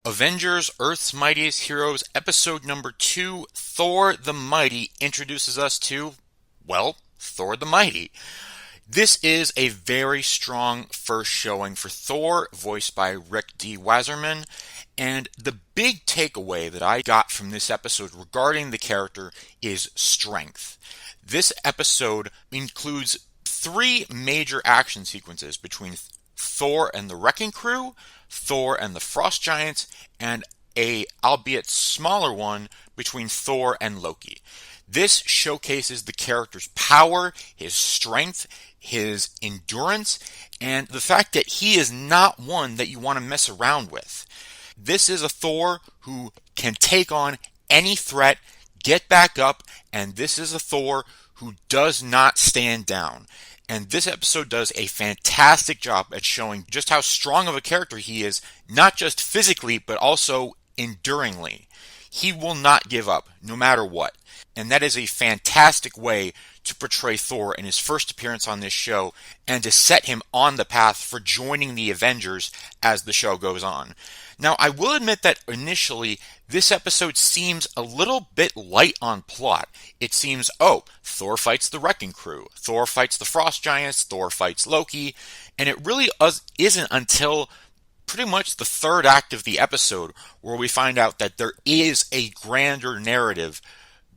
Avengers Earth's Mightiest Heroes, episode number 2, Thor the Mighty, introduces us to, well, Thor the Mighty. This is a very strong first showing for Thor, voiced by Rick D. Wasserman, and the big takeaway that I got from this episode regarding the character is strength. This episode includes three major action sequences between Thor and the Wrecking Crew, Thor and the Frost Giants, and a albeit smaller one between Thor and Loki. This showcases the character's power, his strength, his endurance, and the fact that he is not one that you want to mess around with. This is a Thor who can take on any threat, get back up, and this is a Thor who does not stand down. And this episode does a fantastic job at showing just how strong of a character he is, not just physically, but also enduringly. He will not give up, no matter what. And that is a fantastic way to portray Thor in his first appearance on this show, and to set him on the path for joining the Avengers as the show goes on. Now, I will admit that initially, this episode seems a little bit light on plot. It seems, Thor fights the Wrecking Crew, Thor fights the Frost Giants, Thor fights Loki, and it really isn't until pretty much the third act of the episode where we find out that there is a grander narrative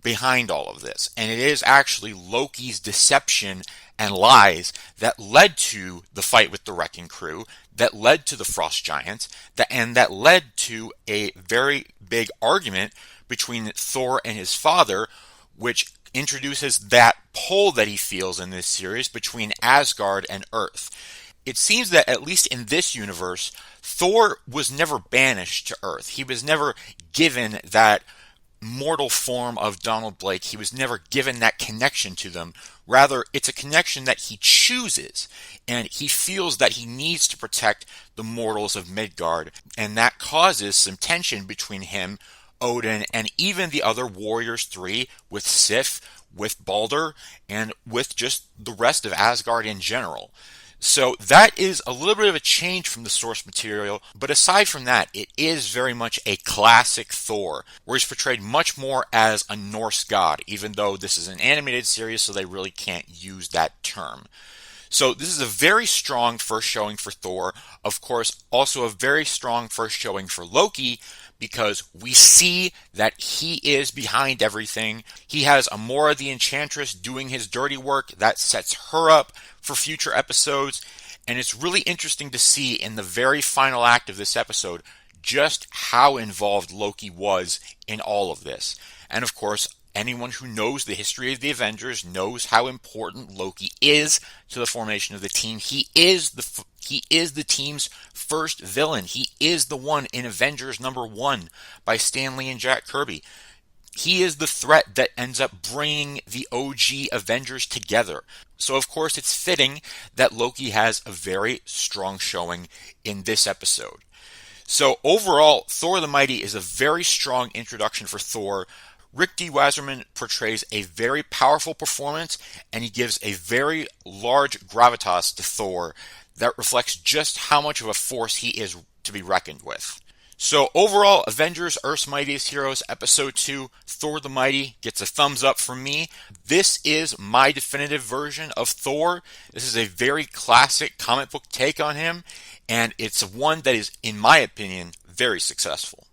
behind all of this, and it is actually Loki's deception and lies that led to the fight with the Wrecking Crew, that led to the Frost Giants, and that led to a very big argument between Thor and his father, which introduces that pull that he feels in this series between Asgard and Earth. It seems that, at least in this universe, Thor was never banished to Earth. He was never given that mortal form of Donald Blake. He was never given that connection to them. Rather, it's a connection that he chooses, and he feels that he needs to protect the mortals of Midgard, and that causes some tension between him, Odin, and even the other Warriors 3, with Sif, with Balder, and with just the rest of Asgard in general. So that is a little bit of a change from the source material, but aside from that, it is very much a classic Thor, where he's portrayed much more as a Norse god, even though this is an animated series, so they really can't use that term. So this is a very strong first showing for Thor. Of course, also a very strong first showing for Loki, because we see that he is behind everything. He has Amora the Enchantress doing his dirty work. That sets her up for future episodes. And it's really interesting to see in the very final act of this episode just how involved Loki was in all of this. And of course, anyone who knows the history of the Avengers knows how important Loki is to the formation of the team. He is the team's first villain. He is the one in Avengers number 1 by Stan Lee and Jack Kirby. He is the threat that ends up bringing the OG Avengers together. So of course it's fitting that Loki has a very strong showing in this episode. So overall, Thor the Mighty is a very strong introduction for Thor. Rick D. Wasserman portrays a very powerful performance, and he gives a very large gravitas to Thor that reflects just how much of a force he is to be reckoned with. So overall, Avengers Earth's Mightiest Heroes Episode 2, Thor the Mighty, gets a thumbs up from me. This is my definitive version of Thor. This is a very classic comic book take on him, and it's one that is, in my opinion, very successful.